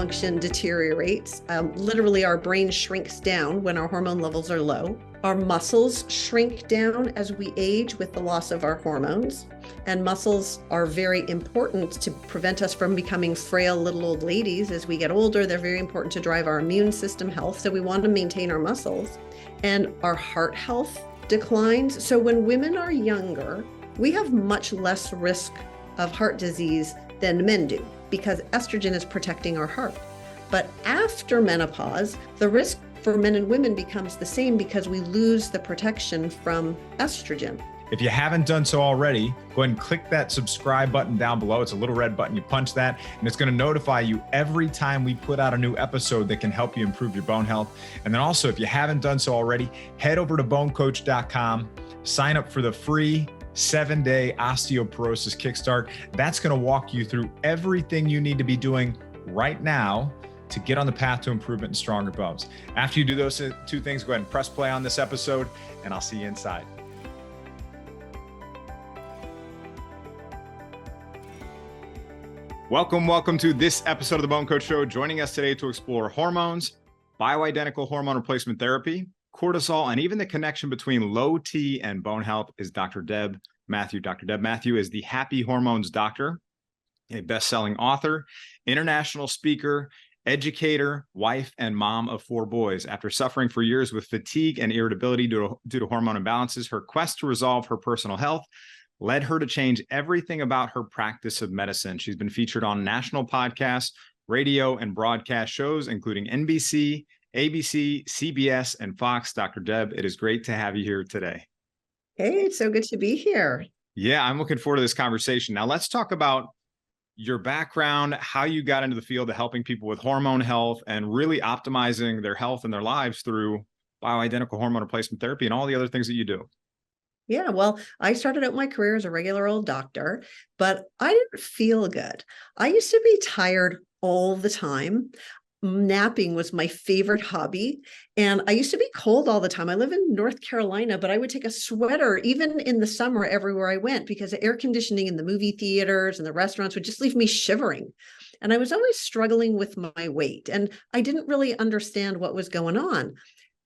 function deteriorates. Literally, our brain shrinks down when our hormone levels are low. Our muscles shrink down as we age with the loss of our hormones. And muscles are very important to prevent us from becoming frail little old ladies as we get older. They're very important to drive our immune system health. So we want to maintain our muscles. And our heart health declines. So when women are younger, we have much less risk of heart disease than men do because estrogen is protecting our heart. But after menopause, the risk for men and women becomes the same because we lose the protection from estrogen. If you haven't done so already, go ahead and click that subscribe button down below. It's a little red button. You punch that, and it's going to notify you every time we put out a new episode that can help you improve your bone health. And then also, if you haven't done so already, head over to BoneCoach.com, sign up for the free 7-day osteoporosis kickstart. That's going to walk you through everything you need to be doing right now to get on the path to improvement and stronger bones. After you do those two things, go ahead and press play on this episode, and I'll see you inside. Welcome to this episode of the Bone Coach Show. Joining us today to explore hormones, bioidentical hormone replacement therapy, cortisol, and even the connection between low T and bone health is Dr. Deb Matthew. Dr. Deb Matthew is the Happy Hormones Doctor, a best-selling author, international speaker, educator, wife, and mom of 4 boys. After suffering for years with fatigue and irritability due to hormone imbalances, her quest to resolve her personal health led her to change everything about her practice of medicine. She's been featured on national podcasts, radio, and broadcast shows, including NBC, ABC, CBS, and Fox. Dr. Deb, it is great to have you here today. Hey, it's so good to be here. Yeah, I'm looking forward to this conversation. Now, let's talk about your background, how you got into the field of helping people with hormone health and really optimizing their health and their lives through bioidentical hormone replacement therapy and all the other things that you do. Yeah, well, I started out my career as a regular old doctor, but I didn't feel good. I used to be tired all the time. Napping was my favorite hobby. And I used to be cold all the time. I live in North Carolina, but I would take a sweater even in the summer everywhere I went because the air conditioning in the movie theaters and the restaurants would just leave me shivering. And I was always struggling with my weight. And I didn't really understand what was going on.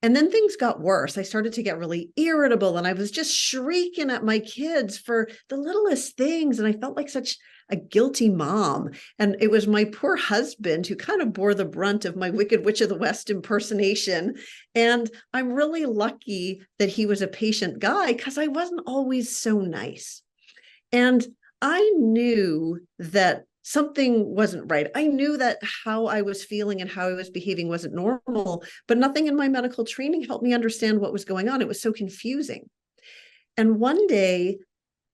And then things got worse. I started to get really irritable and I was just shrieking at my kids for the littlest things. And I felt like such a guilty mom. And it was my poor husband who kind of bore the brunt of my Wicked Witch of the West impersonation. And I'm really lucky that he was a patient guy because I wasn't always so nice. And I knew that something wasn't right. I knew that how I was feeling and how I was behaving wasn't normal, but nothing in my medical training helped me understand what was going on. It was so confusing. And one day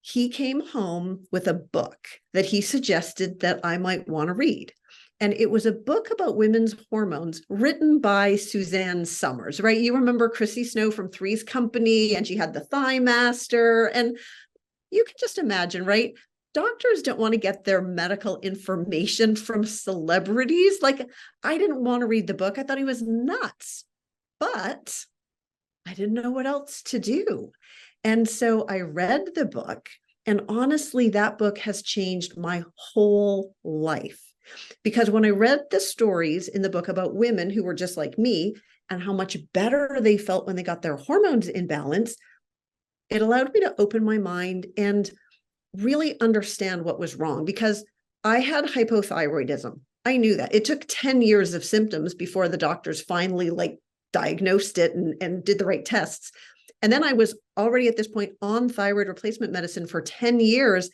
he came home with a book that he suggested that I might want to read. And it was a book about women's hormones written by Suzanne Summers, right? You remember Chrissy Snow from Three's Company, and she had the Thigh Master. And you can just imagine, right? Doctors don't want to get their medical information from celebrities. Like, I didn't want to read the book. I thought he was nuts, but I didn't know what else to do. And so I read the book, and honestly, that book has changed my whole life. Because when I read the stories in the book about women who were just like me and how much better they felt when they got their hormones in balance, it allowed me to open my mind and really understand what was wrong, because I had hypothyroidism. I knew that. It took 10 years of symptoms before the doctors finally diagnosed it and did the right tests. And then I was already at this point on thyroid replacement medicine for 10 years.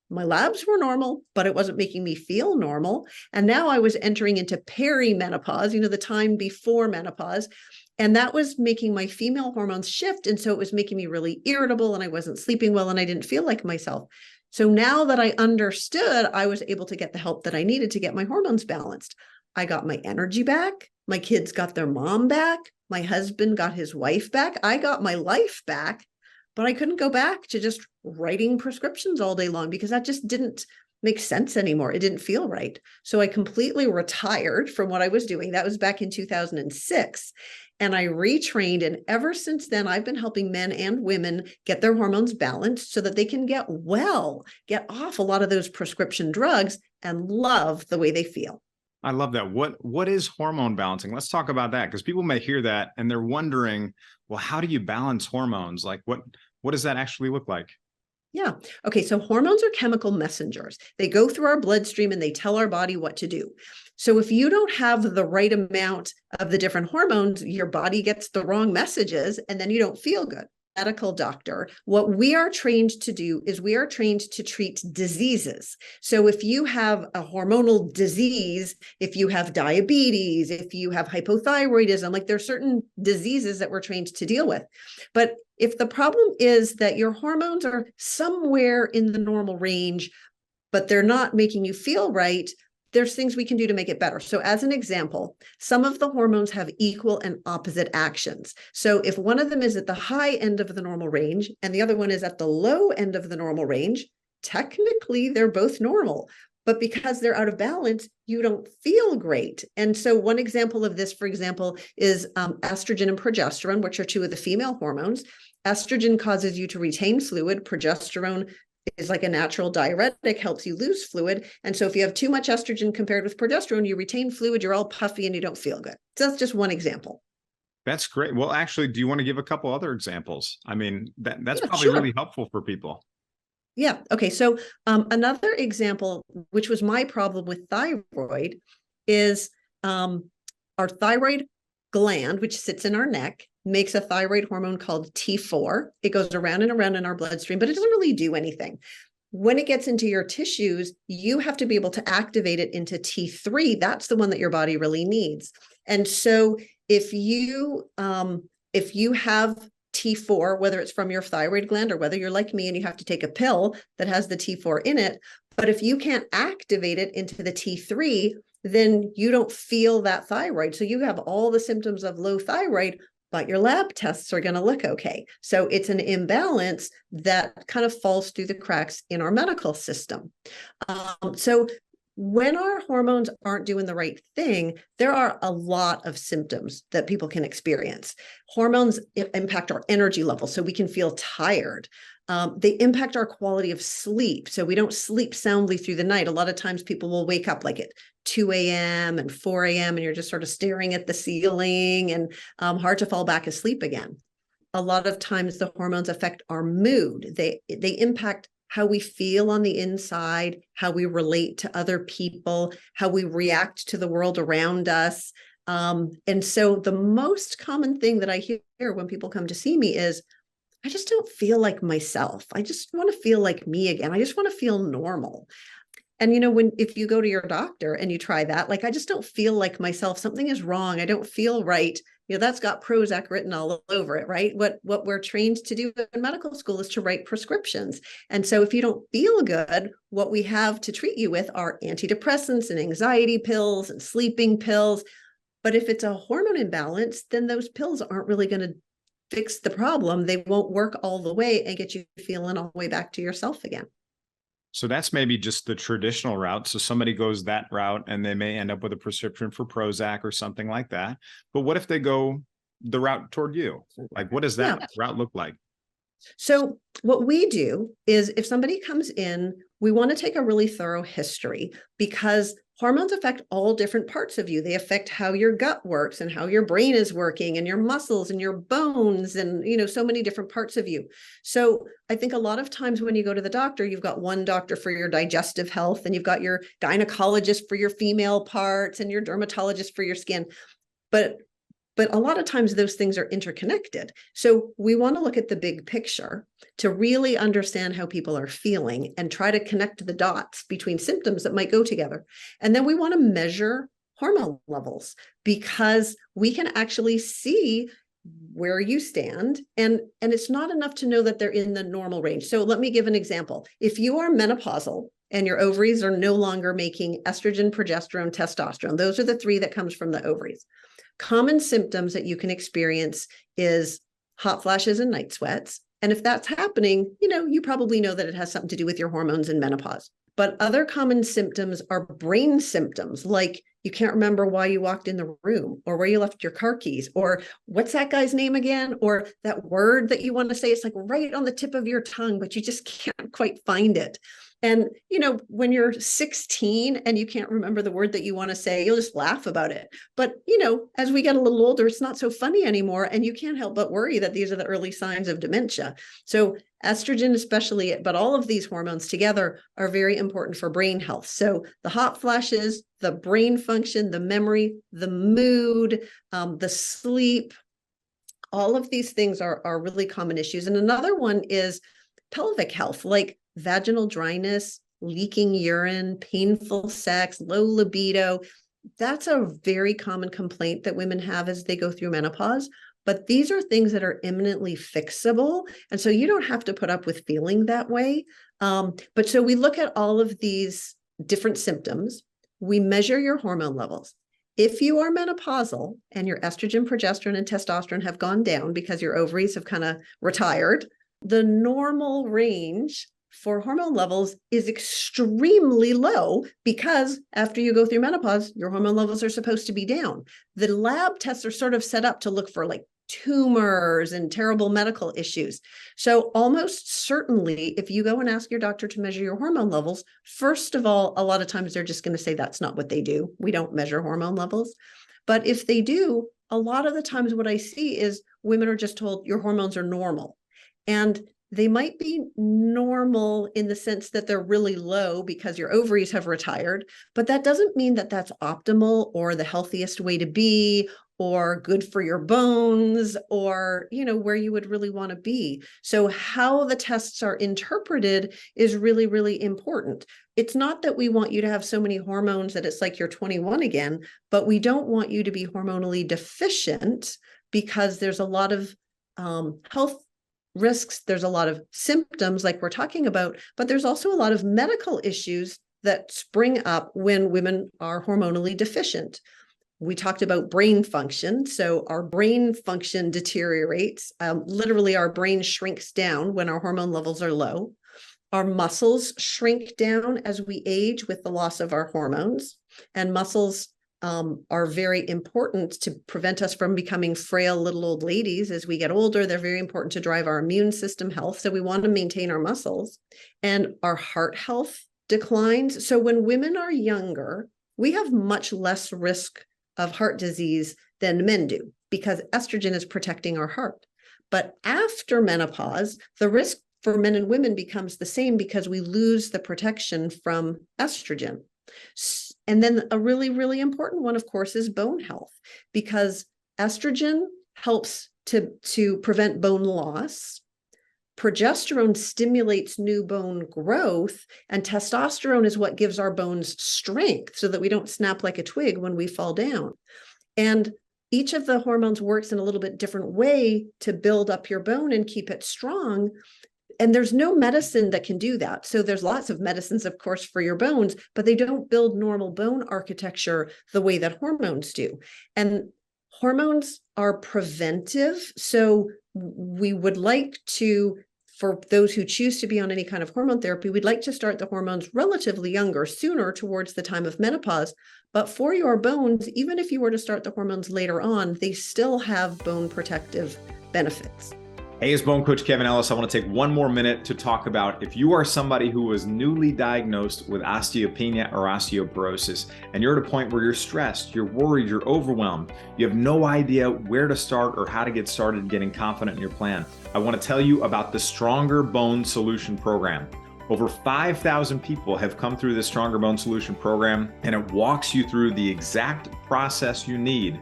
My labs were normal, but it wasn't making me feel normal. And now I was entering into perimenopause, the time before menopause. And that was making my female hormones shift. And so it was making me really irritable, and I wasn't sleeping well, and I didn't feel like myself. So now that I understood, I was able to get the help that I needed to get my hormones balanced. I got my energy back. My kids got their mom back. My husband got his wife back. I got my life back, but I couldn't go back to just writing prescriptions all day long because that just didn't make sense anymore. It didn't feel right. So I completely retired from what I was doing. That was back in 2006. And I retrained. And ever since then, I've been helping men and women get their hormones balanced so that they can get well, get off a lot of those prescription drugs and love the way they feel. I love that. What is hormone balancing? Let's talk about that, because people may hear that and they're wondering, well, how do you balance hormones? Like what does that actually look like? Yeah. Okay. So hormones are chemical messengers. They go through our bloodstream and they tell our body what to do. So if you don't have the right amount of the different hormones, your body gets the wrong messages and then you don't feel good. Medical doctor, what we are trained to do is we are trained to treat diseases. So if you have a hormonal disease, if you have diabetes, if you have hypothyroidism, like there's certain diseases that we're trained to deal with. But if the problem is that your hormones are somewhere in the normal range, but they're not making you feel right, there's things we can do to make it better. So as an example, some of the hormones have equal and opposite actions. So if one of them is at the high end of the normal range and the other one is at the low end of the normal range, technically they're both normal. But because they're out of balance, you don't feel great. And so one example of this, for example, is estrogen and progesterone, which are two of the female hormones. Estrogen causes you to retain fluid. Progesterone is like a natural diuretic, helps you lose fluid. And so if you have too much estrogen compared with progesterone, you retain fluid, you're all puffy and you don't feel good. So that's just one example. That's great. Well, actually, do you want to give a couple other examples? I mean, that's Yeah, probably sure. really helpful for people. Yeah. Okay. So another example, which was my problem with thyroid, is our thyroid gland, which sits in our neck, makes a thyroid hormone called T4. It goes around and around in our bloodstream, but it doesn't really do anything. When it gets into your tissues, you have to be able to activate it into T3. That's the one that your body really needs. And so if you have T4, whether it's from your thyroid gland or whether you're like me and you have to take a pill that has the T4 in it, but if you can't activate it into the T3, then you don't feel that thyroid. So you have all the symptoms of low thyroid, but your lab tests are going to look okay. So it's an imbalance that kind of falls through the cracks in our medical system. So when our hormones aren't doing the right thing, there are a lot of symptoms that people can experience. Hormones impact our energy level, so we can feel tired. They impact our quality of sleep. So we don't sleep soundly through the night. A lot of times people will wake up like at 2 a.m. and 4 a.m. and you're just sort of staring at the ceiling and hard to fall back asleep again. A lot of times the hormones affect our mood. They impact how we feel on the inside, how we relate to other people, how we react to the world around us. And so the most common thing that I hear when people come to see me is, I just don't feel like myself. I just want to feel like me again. I just want to feel normal. And if you go to your doctor and you try that, like, I just don't feel like myself, something is wrong, I don't feel right, that's got Prozac written all over it, right? What we're trained to do in medical school is to write prescriptions. And so if you don't feel good, what we have to treat you with are antidepressants and anxiety pills and sleeping pills. But if it's a hormone imbalance, then those pills aren't really going to fix the problem. They won't work all the way and get you feeling all the way back to yourself again. So that's maybe just the traditional route. So somebody goes that route and they may end up with a prescription for Prozac or something like that. But what if they go the route toward you? Like, what does that route look like? So what we do is if somebody comes in, we want to take a really thorough history, because hormones affect all different parts of you. They affect how your gut works and how your brain is working and your muscles and your bones and, so many different parts of you. So I think a lot of times when you go to the doctor, you've got one doctor for your digestive health and you've got your gynecologist for your female parts and your dermatologist for your skin. But a lot of times those things are interconnected. So we want to look at the big picture to really understand how people are feeling and try to connect the dots between symptoms that might go together. And then we want to measure hormone levels, because we can actually see where you stand. And it's not enough to know that they're in the normal range. So let me give an example. If you are menopausal and your ovaries are no longer making estrogen, progesterone, testosterone, those are the three that comes from the ovaries. Common symptoms that you can experience is hot flashes and night sweats. And if that's happening, you probably know that it has something to do with your hormones and menopause. But other common symptoms are brain symptoms, like you can't remember why you walked in the room or where you left your car keys or what's that guy's name again, or that word that you want to say, it's like right on the tip of your tongue, but you just can't quite find it. And, when you're 16 and you can't remember the word that you want to say, you'll just laugh about it. But, as we get a little older, it's not so funny anymore. And you can't help but worry that these are the early signs of dementia. So estrogen, especially, but all of these hormones together are very important for brain health. So the hot flashes, the brain function, the memory, the mood, the sleep, all of these things are really common issues. And another one is pelvic health, like vaginal dryness, leaking urine, painful sex, low libido. That's a very common complaint that women have as they go through menopause. But these are things that are imminently fixable. And so you don't have to put up with feeling that way. But so we look at all of these different symptoms. We measure your hormone levels. If you are menopausal and your estrogen, progesterone, and testosterone have gone down because your ovaries have kind of retired, the normal range for hormone levels is extremely low because after you go through menopause, your hormone levels are supposed to be down. The lab tests are sort of set up to look for like tumors and terrible medical issues. So almost certainly, if you go and ask your doctor to measure your hormone levels, first of all, a lot of times they're just going to say that's not what they do. We don't measure hormone levels. But if they do, a lot of the times what I see is women are just told your hormones are normal. And they might be normal in the sense that they're really low because your ovaries have retired, but that doesn't mean that that's optimal or the healthiest way to be or good for your bones or, where you would really want to be. So how the tests are interpreted is really, really important. It's not that we want you to have so many hormones that it's like you're 21 again, but we don't want you to be hormonally deficient because there's a lot of health risks. There's a lot of symptoms like we're talking about, but there's also a lot of medical issues that spring up when women are hormonally deficient. We talked about brain function. So our brain function deteriorates. Literally, our brain shrinks down when our hormone levels are low. Our muscles shrink down as we age with the loss of our hormones. And muscles are very important to prevent us from becoming frail little old ladies as we get older. They're very important to drive our immune system health. So we want to maintain our muscles. And our heart health declines. So when women are younger, we have much less risk of heart disease than men do because estrogen is protecting our heart. But after menopause, the risk for men and women becomes the same because we lose the protection from estrogen. And then a really, really important one, of course, is bone health, because estrogen helps to prevent bone loss. Progesterone stimulates new bone growth, and testosterone is what gives our bones strength so that we don't snap like a twig when we fall down. And each of the hormones works in a little bit different way to build up your bone and keep it strong. And there's no medicine that can do that. So there's lots of medicines, of course, for your bones, but they don't build normal bone architecture the way that hormones do. And hormones are preventive. So we would like to, for those who choose to be on any kind of hormone therapy, we'd like to start the hormones relatively younger, sooner towards the time of menopause. But for your bones, even if you were to start the hormones later on, they still have bone protective benefits. Hey, it's Bone Coach Kevin Ellis. I want to take one more minute to talk about if you are somebody who was newly diagnosed with osteopenia or osteoporosis, and you're at a point where you're stressed, you're worried, you're overwhelmed, you have no idea where to start or how to get started getting confident in your plan. I want to tell you about the Stronger Bone Solution Program. Over 5,000 people have come through the Stronger Bone Solution Program, and it walks you through the exact process you need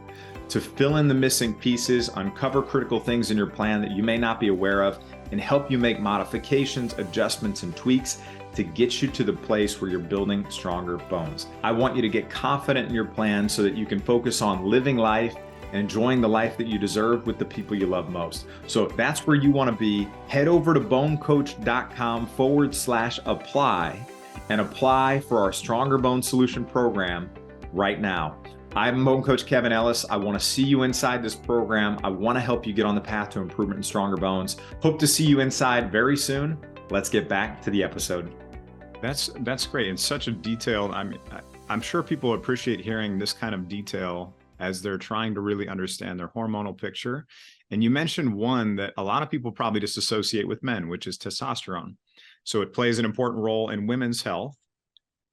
to fill in the missing pieces, uncover critical things in your plan that you may not be aware of, and help you make modifications, adjustments, and tweaks to get you to the place where you're building stronger bones. I want you to get confident in your plan so that you can focus on living life and enjoying the life that you deserve with the people you love most. So if that's where you want to be, head over to bonecoach.com/apply and apply for our Stronger Bone Solution Program right now. I'm Bone Coach Kevin Ellis. I want to see you inside this program. I want to help you get on the path to improvement and stronger bones. Hope to see you inside very soon. Let's get back to the episode. That's great. And such a detailed, I'm sure people appreciate hearing this kind of detail as they're trying to really understand their hormonal picture. And you mentioned one that a lot of people probably just associate with men, which is testosterone. So it plays an important role in women's health,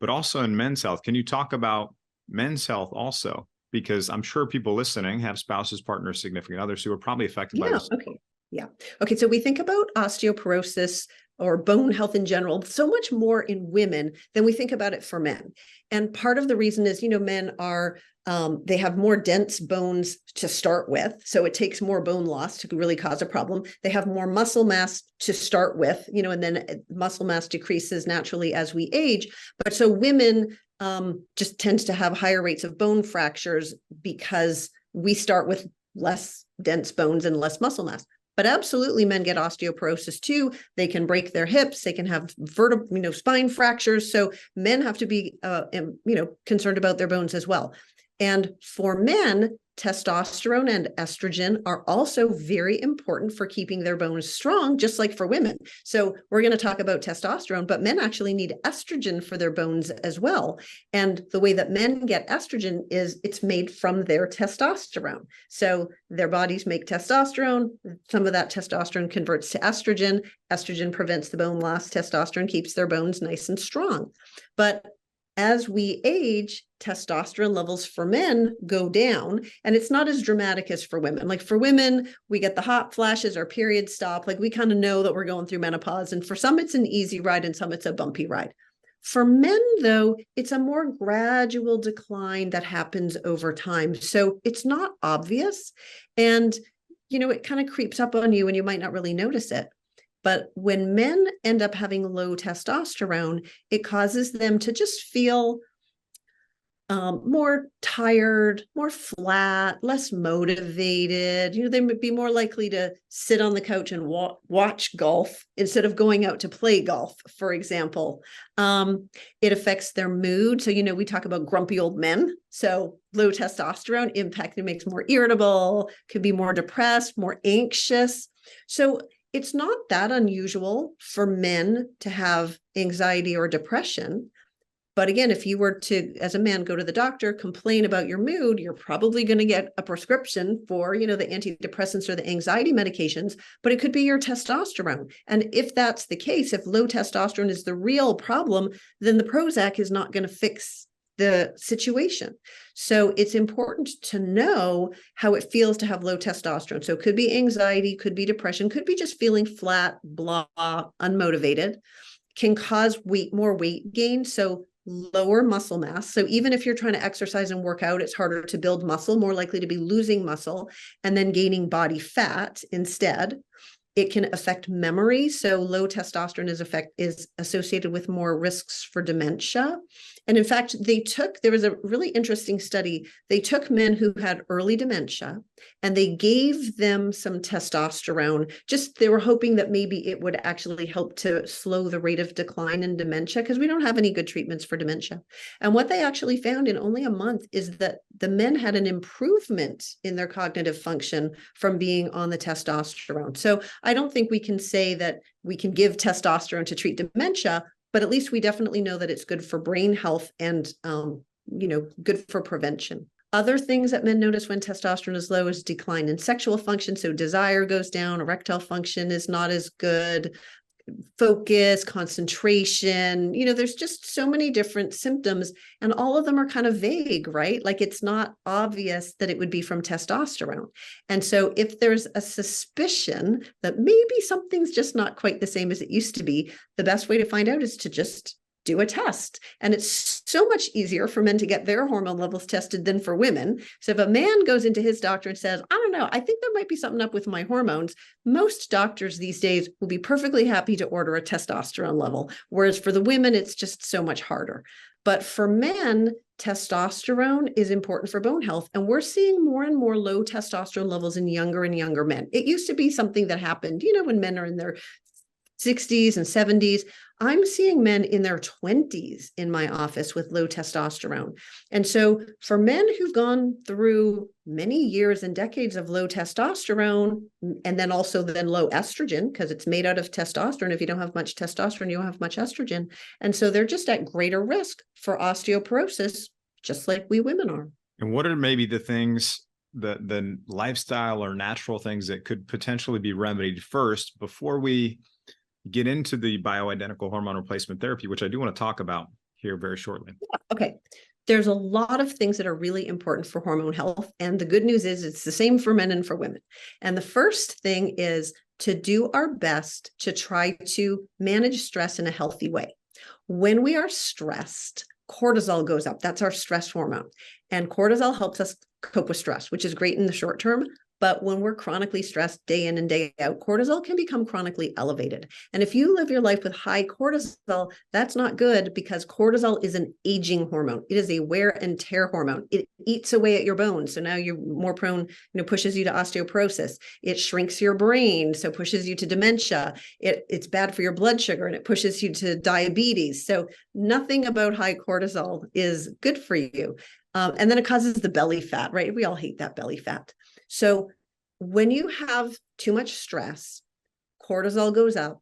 but also in men's health. Can you talk about men's health also? Because I'm sure people listening have spouses, partners, significant others who are probably affected by this. Okay. Yeah. Okay. So we think about osteoporosis or bone health in general so much more in women than we think about it for men. And part of the reason is, men are, they have more dense bones to start with. So it takes more bone loss to really cause a problem. They have more muscle mass to start with, and then muscle mass decreases naturally as we age. But so women just tends to have higher rates of bone fractures because we start with less dense bones and less muscle mass. But absolutely, men get osteoporosis too. They can break their hips. They can have spine fractures. So men have to be, concerned about their bones as well. And for men, testosterone and estrogen are also very important for keeping their bones strong, just like for women. So we're going to talk about testosterone, but men actually need estrogen for their bones as well. And the way that men get estrogen is it's made from their testosterone. So their bodies make testosterone. Some of that testosterone converts to estrogen. Estrogen prevents the bone loss. Testosterone keeps their bones nice and strong. But as we age, testosterone levels for men go down, and it's not as dramatic as for women. Like for women, we get the hot flashes, our periods stop. Like we kind of know that we're going through menopause. And for some, it's an easy ride, and some it's a bumpy ride. For men, though, it's a more gradual decline that happens over time. So it's not obvious. And, it kind of creeps up on you and you might not really notice it. But when men end up having low testosterone, it causes them to just feel more tired, more flat, less motivated. They would be more likely to sit on the couch and watch golf instead of going out to play golf, for example. It affects their mood. So, we talk about grumpy old men. So low testosterone impact, it makes more irritable, could be more depressed, more anxious. So it's not that unusual for men to have anxiety or depression. But again, if you were to, as a man, go to the doctor, complain about your mood, you're probably going to get a prescription for, the antidepressants or the anxiety medications, but it could be your testosterone. And if that's the case, if low testosterone is the real problem, then the Prozac is not going to fix the situation. So it's important to know how it feels to have low testosterone. So it could be anxiety, could be depression, could be just feeling flat, blah, unmotivated, can cause more weight gain. So lower muscle mass. So even if you're trying to exercise and work out, it's harder to build muscle, more likely to be losing muscle and then gaining body fat instead. It can affect memory. So low testosterone is associated with more risks for dementia. And in fact, there was a really interesting study. They took men who had early dementia and they gave them some testosterone. They were hoping that maybe it would actually help to slow the rate of decline in dementia, because we don't have any good treatments for dementia. And what they actually found in only a month is that the men had an improvement in their cognitive function from being on the testosterone. So I don't think we can say that we can give testosterone to treat dementia, but at least we definitely know that it's good for brain health and, good for prevention. Other things that men notice when testosterone is low is decline in sexual function. So desire goes down, erectile function is not as good, focus, concentration, there's just so many different symptoms and all of them are kind of vague, right? Like it's not obvious that it would be from testosterone. And so if there's a suspicion that maybe something's just not quite the same as it used to be, the best way to find out is to just do a test. And it's so much easier for men to get their hormone levels tested than for women. So if a man goes into his doctor and says, I don't know, I think there might be something up with my hormones, most doctors these days will be perfectly happy to order a testosterone level. Whereas for the women, it's just so much harder. But for men, testosterone is important for bone health. And we're seeing more and more low testosterone levels in younger and younger men. It used to be something that happened, when men are in their 60s and 70s. I'm seeing men in their 20s in my office with low testosterone. And so for men who've gone through many years and decades of low testosterone, and then also low estrogen, because it's made out of testosterone. If you don't have much testosterone, you don't have much estrogen. And so they're just at greater risk for osteoporosis, just like we women are. And what are maybe the things, the lifestyle or natural things that could potentially be remedied first before we get into the bioidentical hormone replacement therapy, which I do want to talk about here very shortly. Okay. There's a lot of things that are really important for hormone health. And the good news is it's the same for men and for women. And the first thing is to do our best to try to manage stress in a healthy way. When we are stressed, cortisol goes up. That's our stress hormone. And cortisol helps us cope with stress, which is great in the short term. But when we're chronically stressed day in and day out, cortisol can become chronically elevated. And if you live your life with high cortisol, that's not good, because cortisol is an aging hormone. It is a wear and tear hormone. It eats away at your bones. So now you're more prone, pushes you to osteoporosis. It shrinks your brain, so pushes you to dementia. It's bad for your blood sugar, and it pushes you to diabetes. So nothing about high cortisol is good for you. And then it causes the belly fat, right? We all hate that belly fat. So when you have too much stress, cortisol goes up,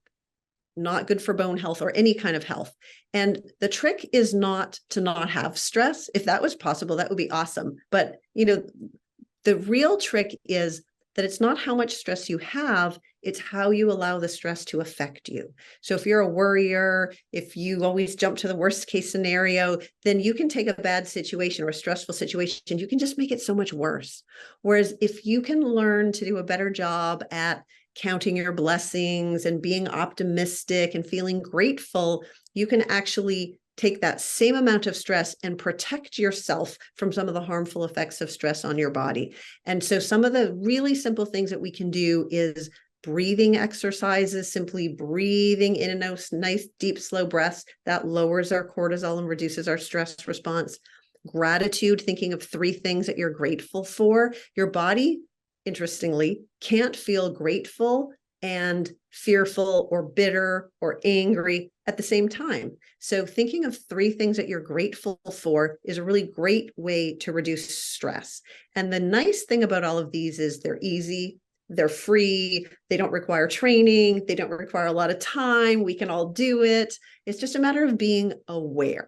not good for bone health or any kind of health. And the trick is not to not have stress. If that was possible, that would be awesome. But, the real trick is that it's not how much stress you have, it's how you allow the stress to affect you. So if you're a worrier, if you always jump to the worst case scenario, then you can take a bad situation or a stressful situation, you can just make it so much worse. Whereas if you can learn to do a better job at counting your blessings and being optimistic and feeling grateful, you can actually take that same amount of stress and protect yourself from some of the harmful effects of stress on your body. And so some of the really simple things that we can do is breathing exercises, simply breathing in and out, nice, deep, slow breaths. That lowers our cortisol and reduces our stress response. Gratitude, thinking of 3 things that you're grateful for. Your body, interestingly, can't feel grateful and fearful or bitter or angry at the same time. So thinking of 3 things that you're grateful for is a really great way to reduce stress. And the nice thing about all of these is they're easy, they're free, they don't require training, they don't require a lot of time, we can all do it. It's just a matter of being aware.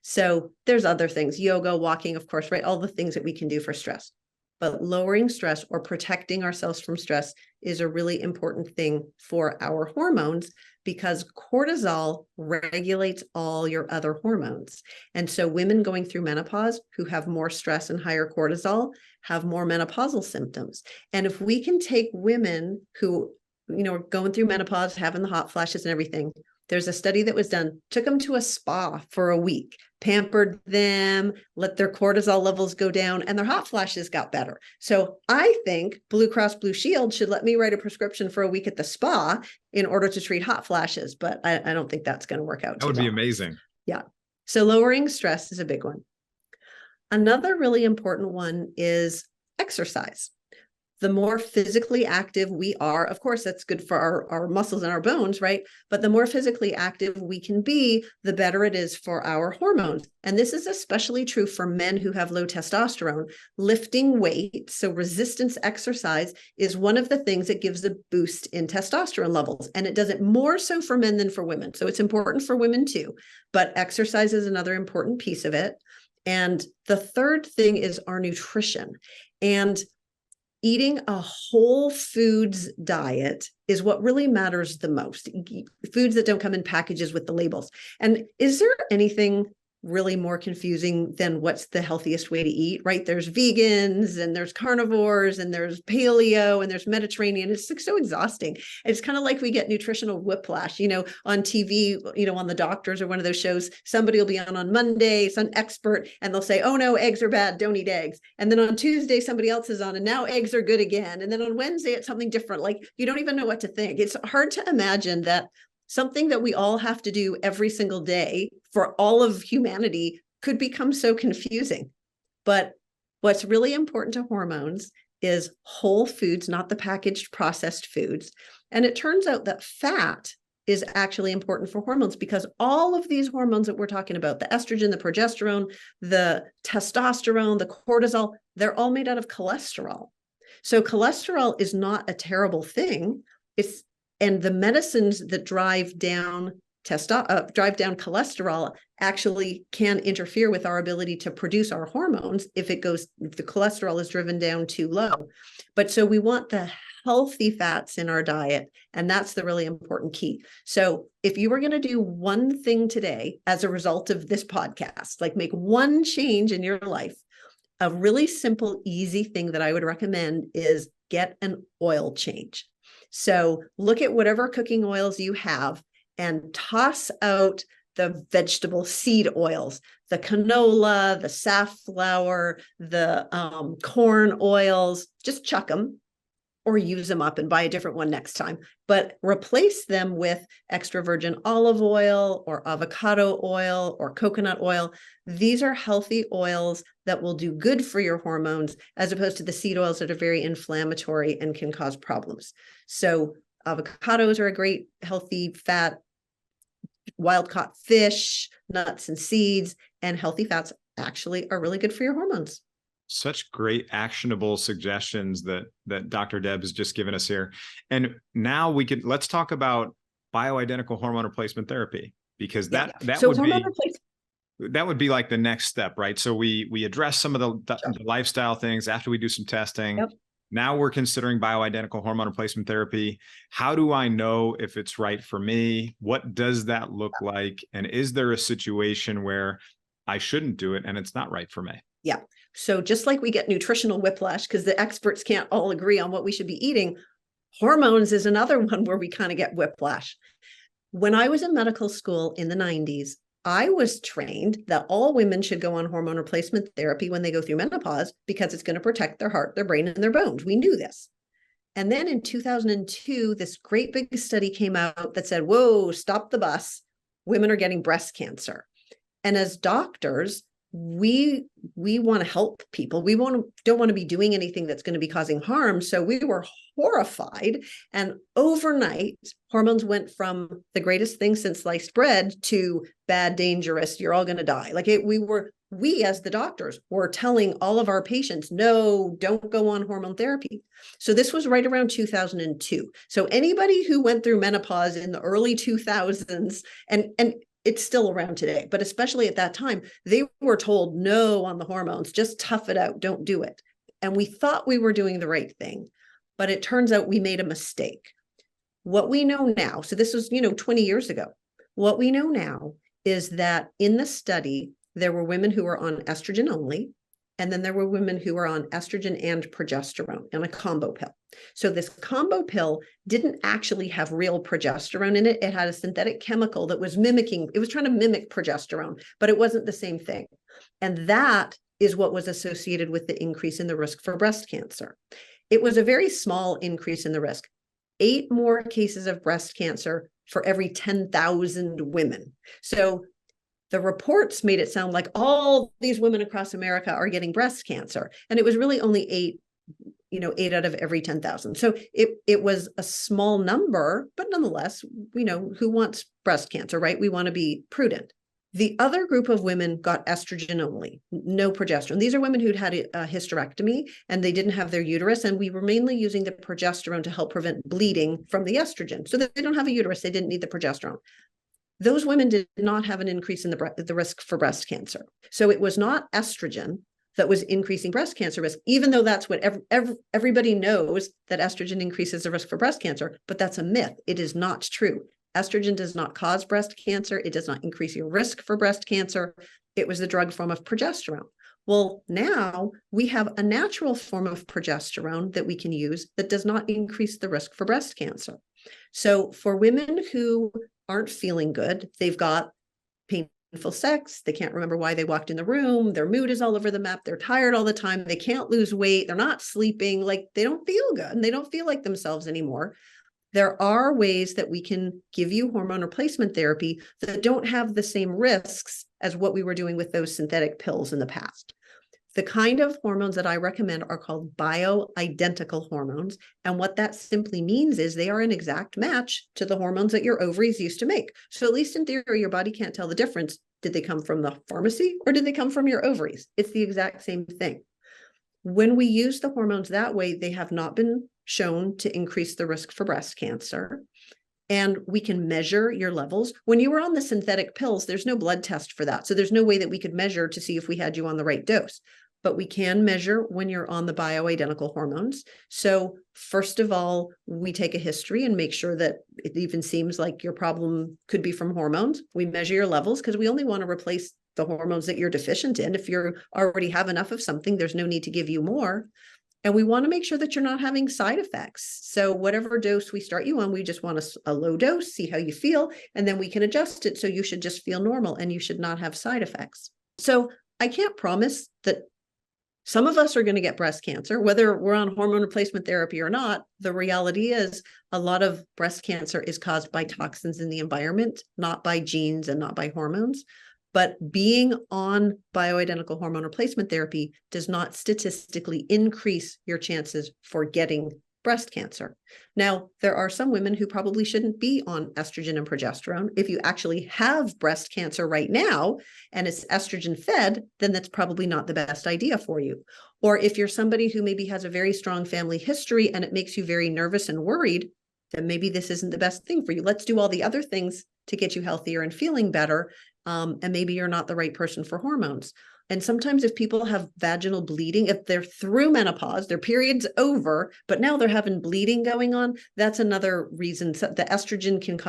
So there's other things, yoga, walking, of course, right? All the things that we can do for stress. But lowering stress or protecting ourselves from stress is a really important thing for our hormones, because cortisol regulates all your other hormones. And so women going through menopause who have more stress and higher cortisol have more menopausal symptoms. And if we can take women who, are going through menopause, having the hot flashes and everything, there's a study that was done, took them to a spa for a week, pampered them, let their cortisol levels go down, and their hot flashes got better. So I think Blue Cross Blue Shield should let me write a prescription for a week at the spa in order to treat hot flashes, but I don't think that's going to work out. That would be amazing. Yeah. So lowering stress is a big one. Another really important one is exercise. The more physically active we are, of course, that's good for our muscles and our bones, right? But the more physically active we can be, the better it is for our hormones. And this is especially true for men who have low testosterone. Lifting weights, so resistance exercise, is one of the things that gives a boost in testosterone levels. And it does it more so for men than for women. So it's important for women too. But exercise is another important piece of it. And the third thing is our nutrition. And eating a whole foods diet is what really matters the most. Foods that don't come in packages with the labels. And is there anything really more confusing than what's the healthiest way to eat, right? There's vegans and there's carnivores and there's paleo and there's Mediterranean. It's like so exhausting. It's kind of like we get nutritional whiplash, on TV, on the doctors or one of those shows, somebody will be on Monday, some expert, and they'll say, oh no, eggs are bad, don't eat eggs. And then on Tuesday, somebody else is on and now eggs are good again. And then on Wednesday, it's something different. Like you don't even know what to think. It's hard to imagine that something that we all have to do every single day for all of humanity could become so confusing. But what's really important to hormones is whole foods, not the packaged processed foods. And it turns out that fat is actually important for hormones, because all of these hormones that we're talking about, the estrogen, the progesterone, the testosterone, the cortisol, they're all made out of cholesterol. So cholesterol is not a terrible thing. And the medicines that drive down cholesterol actually can interfere with our ability to produce our hormones if the cholesterol is driven down too low. But so we want the healthy fats in our diet. And that's the really important key. So if you were going to do one thing today as a result of this podcast, like make one change in your life, a really simple, easy thing that I would recommend is get an oil change. So look at whatever cooking oils you have and toss out the vegetable seed oils, the canola, the safflower, the corn oils, just chuck them or use them up and buy a different one next time. But replace them with extra virgin olive oil or avocado oil or coconut oil. These are healthy oils that will do good for your hormones, as opposed to the seed oils that are very inflammatory and can cause problems. So avocados are a great healthy fat, wild caught fish, nuts and seeds, and healthy fats actually are really good for your hormones. Such great actionable suggestions that Dr. Deb has just given us here. And now let's talk about bioidentical hormone replacement therapy, because that would be like the next step, right? So we address some of the lifestyle things after we do some testing. Yep. Now we're considering bioidentical hormone replacement therapy. How do I know if it's right for me? What does that look like? And is there a situation where I shouldn't do it and it's not right for me? Yeah. So just like we get nutritional whiplash because the experts can't all agree on what we should be eating, hormones is another one where we kind of get whiplash. When I was in medical school in the 90s, I was trained that all women should go on hormone replacement therapy when they go through menopause because it's going to protect their heart, their brain, and their bones. We knew this. And then in 2002, this great big study came out that said, whoa, stop the bus. Women are getting breast cancer. And as doctors, we want to help people. We don't want to be doing anything that's going to be causing harm. So we were horrified. And overnight, hormones went from the greatest thing since sliced bread to bad, dangerous, you're all going to die. We as the doctors were telling all of our patients, no, don't go on hormone therapy. So this was right around 2002. So anybody who went through menopause in the early 2000s, and it's still around today, but especially at that time, they were told no on the hormones, just tough it out, don't do it. And we thought we were doing the right thing, but it turns out we made a mistake. What we know now, so this was, 20 years ago, what we know now is that in the study, there were women who were on estrogen only, and then there were women who were on estrogen and progesterone in a combo pill. So this combo pill didn't actually have real progesterone in it. It had a synthetic chemical that was trying to mimic progesterone, but it wasn't the same thing. And that is what was associated with the increase in the risk for breast cancer. It was a very small increase in the risk. 8 more cases of breast cancer for every 10,000 women. So the reports made it sound like all these women across America are getting breast cancer. And it was really only 8 out of every 10,000. So it was a small number, but nonetheless, who wants breast cancer, right? We want to be prudent. The other group of women got estrogen only, no progesterone. These are women who'd had a hysterectomy and they didn't have their uterus. And we were mainly using the progesterone to help prevent bleeding from the estrogen. So that they don't have a uterus, they didn't need the progesterone. Those women did not have an increase in the risk for breast cancer. So it was not estrogen that was increasing breast cancer risk, even though that's what everybody knows, that estrogen increases the risk for breast cancer, but that's a myth. It is not true. Estrogen does not cause breast cancer. It does not increase your risk for breast cancer. It was the drug form of progesterone. Well, now we have a natural form of progesterone that we can use that does not increase the risk for breast cancer. So for women who aren't feeling good, they've got painful sex, they can't remember why they walked in the room, their mood is all over the map, they're tired all the time, they can't lose weight, they're not sleeping, like they don't feel good and they don't feel like themselves anymore. There are ways that we can give you hormone replacement therapy that don't have the same risks as what we were doing with those synthetic pills in the past. The kind of hormones that I recommend are called bioidentical hormones. And what that simply means is they are an exact match to the hormones that your ovaries used to make. So at least in theory, your body can't tell the difference. Did they come from the pharmacy or did they come from your ovaries? It's the exact same thing. When we use the hormones that way, they have not been shown to increase the risk for breast cancer. And we can measure your levels. When you were on the synthetic pills, there's no blood test for that. So there's no way that we could measure to see if we had you on the right dose. but we can measure when you're on the bioidentical hormones. So first of all, we take a history and make sure that it even seems like your problem could be from hormones. We measure your levels because we only want to replace the hormones that you're deficient in. If you already have enough of something, there's no need to give you more. And we want to make sure that you're not having side effects. So whatever dose we start you on, we just want a low dose, see how you feel, and then we can adjust it. So you should just feel normal and you should not have side effects. So I can't promise that some of us are going to get breast cancer, whether we're on hormone replacement therapy or not. The reality is a lot of breast cancer is caused by toxins in the environment, not by genes and not by hormones. But being on bioidentical hormone replacement therapy does not statistically increase your chances for getting breast cancer. Now, there are some women who probably shouldn't be on estrogen and progesterone. If you actually have breast cancer right now and it's estrogen fed, then that's probably not the best idea for you. Or if you're somebody who maybe has a very strong family history and it makes you very nervous and worried, then maybe this isn't the best thing for you. Let's do all the other things to get you healthier and feeling better. And maybe you're not the right person for hormones. And sometimes if people have vaginal bleeding, if they're through menopause, their period's over, but now they're having bleeding going on, that's another reason. So the estrogen can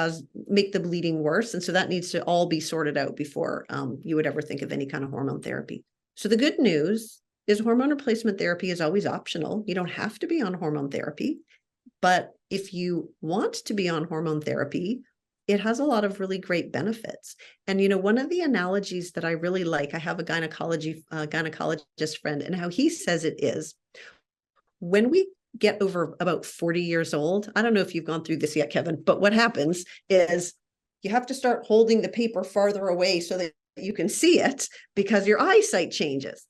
make the bleeding worse. And so that needs to all be sorted out before you would ever think of any kind of hormone therapy. So the good news is hormone replacement therapy is always optional. You don't have to be on hormone therapy. But if you want to be on hormone therapy, it has a lot of really great benefits. And, one of the analogies that I really like, I have a gynecologist friend, and how he says it is, when we get over about 40 years old, I don't know if you've gone through this yet, Kevin, but what happens is you have to start holding the paper farther away so that you can see it because your eyesight changes.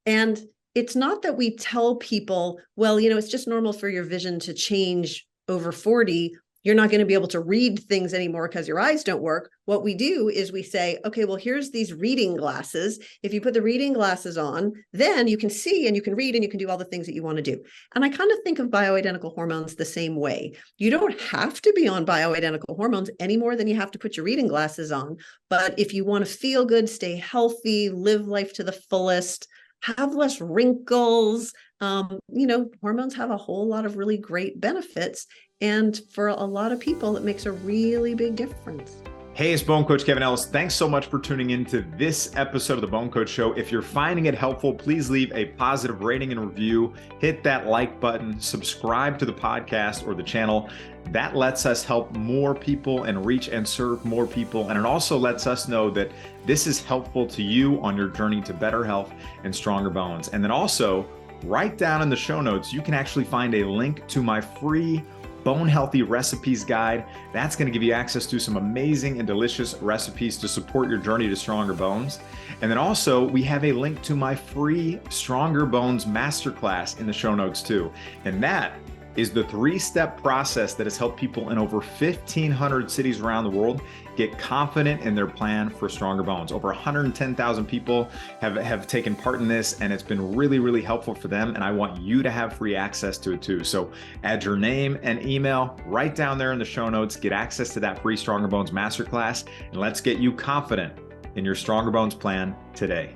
And it's not that we tell people, well, it's just normal for your vision to change over 40. You're not going to be able to read things anymore because your eyes don't work. What we do is we say, okay, well, here's these reading glasses. If you put the reading glasses on, then you can see and you can read and you can do all the things that you want to do. And I kind of think of bioidentical hormones the same way. You don't have to be on bioidentical hormones any more than you have to put your reading glasses on. But if you want to feel good, stay healthy, live life to the fullest, have less wrinkles, hormones have a whole lot of really great benefits. And for a lot of people, it makes a really big difference. Hey, it's Bone Coach Kevin Ellis. Thanks so much for tuning into this episode of the Bone Coach Show. If you're finding it helpful, please leave a positive rating and review. Hit that like button, subscribe to the podcast or the channel. That lets us help more people and reach and serve more people. And it also lets us know that this is helpful to you on your journey to better health and stronger bones. And then also, right down in the show notes, you can actually find a link to my free Bone Healthy Recipes Guide. That's going to give you access to some amazing and delicious recipes to support your journey to stronger bones. And then also, we have a link to my free Stronger Bones Masterclass in the show notes too. And that is the 3-step process that has helped people in over 1,500 cities around the world get confident in their plan for stronger bones. Over 110,000 people have taken part in this, and it's been really, really helpful for them. And I want you to have free access to it too. So add your name and email right down there in the show notes, get access to that free Stronger Bones Masterclass, and let's get you confident in your Stronger Bones plan today.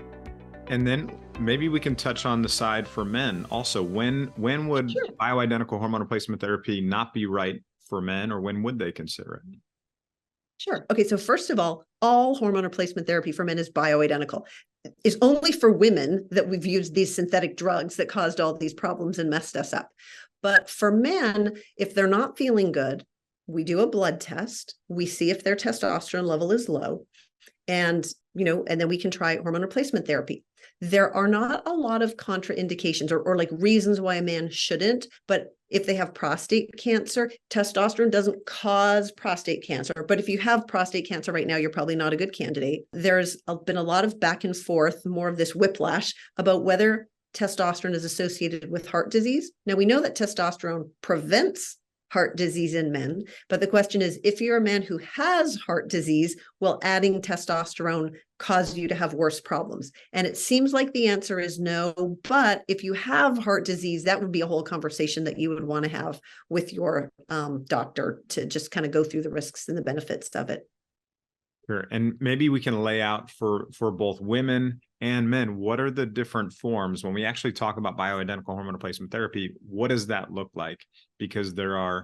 And then maybe we can touch on the side for men also. When would bioidentical hormone replacement therapy not be right for men, or when would they consider it? Sure. Okay. So first of all hormone replacement therapy for men is bioidentical. It's only for women that we've used these synthetic drugs that caused all these problems and messed us up. But for men, if they're not feeling good, we do a blood test. We see if their testosterone level is low. And, and then we can try hormone replacement therapy. There are not a lot of contraindications or like reasons why a man shouldn't, but if they have prostate cancer, testosterone doesn't cause prostate cancer. But if you have prostate cancer right now, you're probably not a good candidate. There's been a lot of back and forth, more of this whiplash about whether testosterone is associated with heart disease. Now, we know that testosterone prevents heart disease in men. But the question is, if you're a man who has heart disease, will adding testosterone cause you to have worse problems? And it seems like the answer is no. But if you have heart disease, that would be a whole conversation that you would want to have with your doctor to just kind of go through the risks and the benefits of it. Sure. And maybe we can lay out for both women and men, what are the different forms when we actually talk about bioidentical hormone replacement therapy? What does that look like? Because there are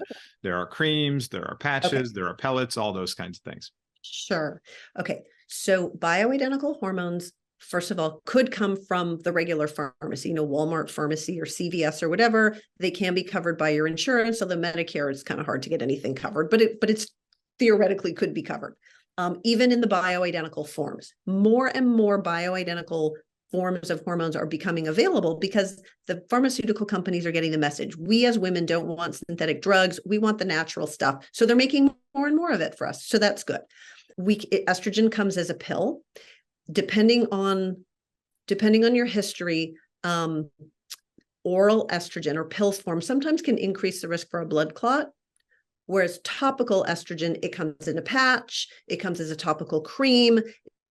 creams, there are Okay, patches, there are pellets, all those kinds of things. sure. Okay, so bioidentical hormones, first of all, could come from the regular pharmacy, Walmart pharmacy or CVS or whatever. They can be covered by your insurance. So the Medicare, it's kind of hard to get anything covered, but it's theoretically could be covered. Even in the bioidentical forms, more and more bioidentical forms of hormones are becoming available because the pharmaceutical companies are getting the message. We as women don't want synthetic drugs. We want the natural stuff. So they're making more and more of it for us. So that's good. Estrogen comes as a pill. Depending on your history, oral estrogen or pill form sometimes can increase the risk for a blood clot. Whereas topical estrogen, it comes in a patch, it comes as a topical cream,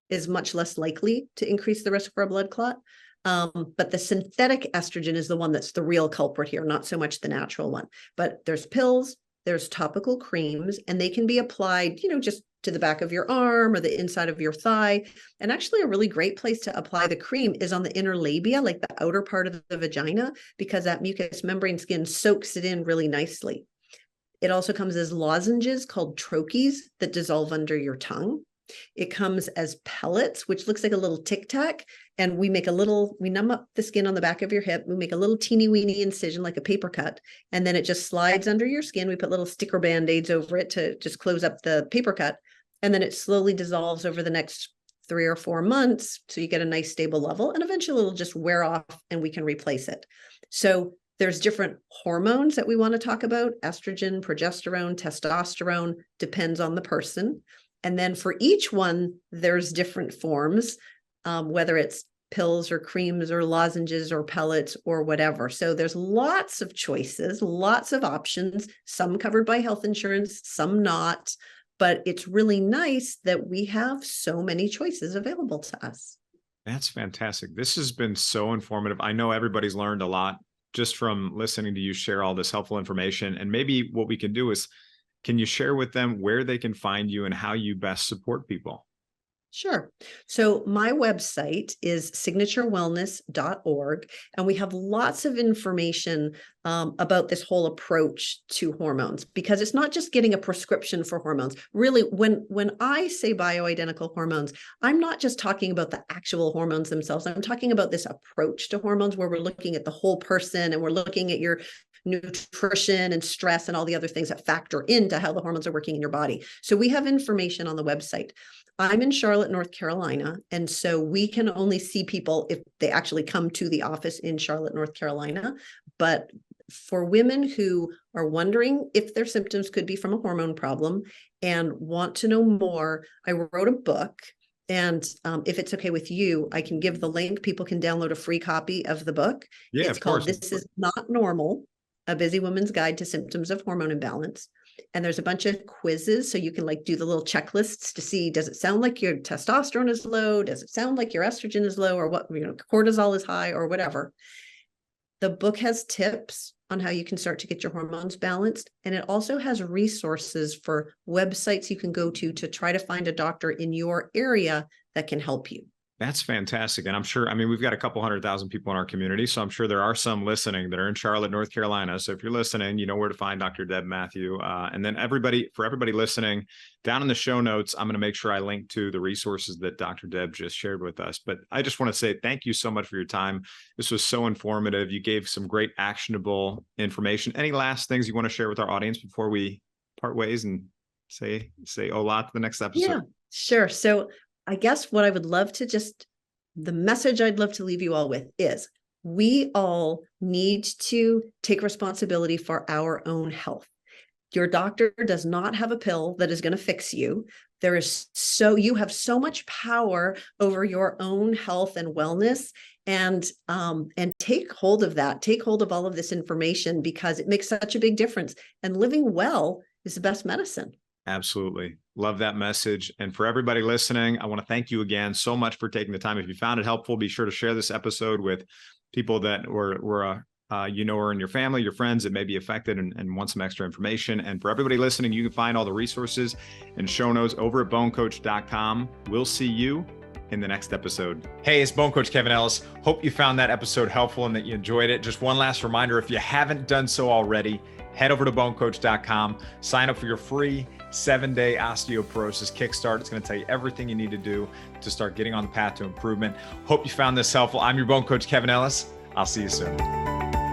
is much less likely to increase the risk for a blood clot. But the synthetic estrogen is the one that's the real culprit here, not so much the natural one. But there's pills, there's topical creams, and they can be applied, just to the back of your arm or the inside of your thigh. And actually a really great place to apply the cream is on the inner labia, like the outer part of the vagina, because that mucous membrane skin soaks it in really nicely. It also comes as lozenges called troches that dissolve under your tongue. It comes as pellets, which looks like a little tic tac. And we numb up the skin on the back of your hip. We make a little teeny weeny incision like a paper cut. And then it just slides under your skin. We put little sticker band-aids over it to just close up the paper cut. And then it slowly dissolves over the next 3 or 4 months. So you get a nice stable level, and eventually it'll just wear off and we can replace it. So there's different hormones that we want to talk about: estrogen, progesterone, testosterone, depends on the person. And then for each one, there's different forms, whether it's pills or creams or lozenges or pellets or whatever. So there's lots of choices, lots of options, some covered by health insurance, some not. But it's really nice that we have so many choices available to us. That's fantastic. This has been so informative. I know everybody's learned a lot just from listening to you share all this helpful information. And maybe what we can do is, can you share with them where they can find you and how you best support people? Sure. So my website is signaturewellness.org, and we have lots of information about this whole approach to hormones, because it's not just getting a prescription for hormones. Really, when I say bioidentical hormones, I'm not just talking about the actual hormones themselves. I'm talking about this approach to hormones where we're looking at the whole person, and we're looking at your nutrition and stress and all the other things that factor into how the hormones are working in your body. So we have information on the website. I'm in Charlotte, North Carolina, and so we can only see people if they actually come to the office in Charlotte, North Carolina. But for women who are wondering if their symptoms could be from a hormone problem and want to know more, I wrote a book. And if it's okay with you, I can give the link. People can download a free copy of the book. Yeah, It's called This Is Not Normal, A Busy Woman's Guide to Symptoms of Hormone Imbalance. And there's a bunch of quizzes, so you can do the little checklists to see, does it sound like your testosterone is low? Does it sound like your estrogen is low, or what, cortisol is high, or whatever? The book has tips on how you can start to get your hormones balanced. And it also has resources for websites you can go to try to find a doctor in your area that can help you. That's fantastic. And I'm sure, we've got a couple 100,000 people in our community. So I'm sure there are some listening that are in Charlotte, North Carolina. So if you're listening, you know where to find Dr. Deb Matthew. And then for everybody listening, down in the show notes, I'm going to make sure I link to the resources that Dr. Deb just shared with us. But I just want to say thank you so much for your time. This was so informative. You gave some great actionable information. Any last things you want to share with our audience before we part ways and say hola to the next episode? Yeah, sure. So I guess what I would love to the message I'd love to leave you all with is, we all need to take responsibility for our own health. Your doctor does not have a pill that is going to fix you. You have so much power over your own health and wellness, and take hold of that. Take hold of all of this information, because it makes such a big difference. And living well is the best medicine. Absolutely. Love that message. And for everybody listening, I want to thank you again so much for taking the time. If you found it helpful, be sure to share this episode with people that were you know, or in your family, your friends that may be affected and want some extra information. And for everybody listening, you can find all the resources and show notes over at bonecoach.com. We'll see you in the next episode. Hey, it's BoneCoach Kevin Ellis. Hope you found that episode helpful and that you enjoyed it. Just one last reminder, if you haven't done so already, head over to bonecoach.com, sign up for your free 7-day osteoporosis kickstart. It's going to tell you everything you need to do to start getting on the path to improvement. Hope you found this helpful. I'm your BoneCoach Kevin Ellis. I'll see you soon.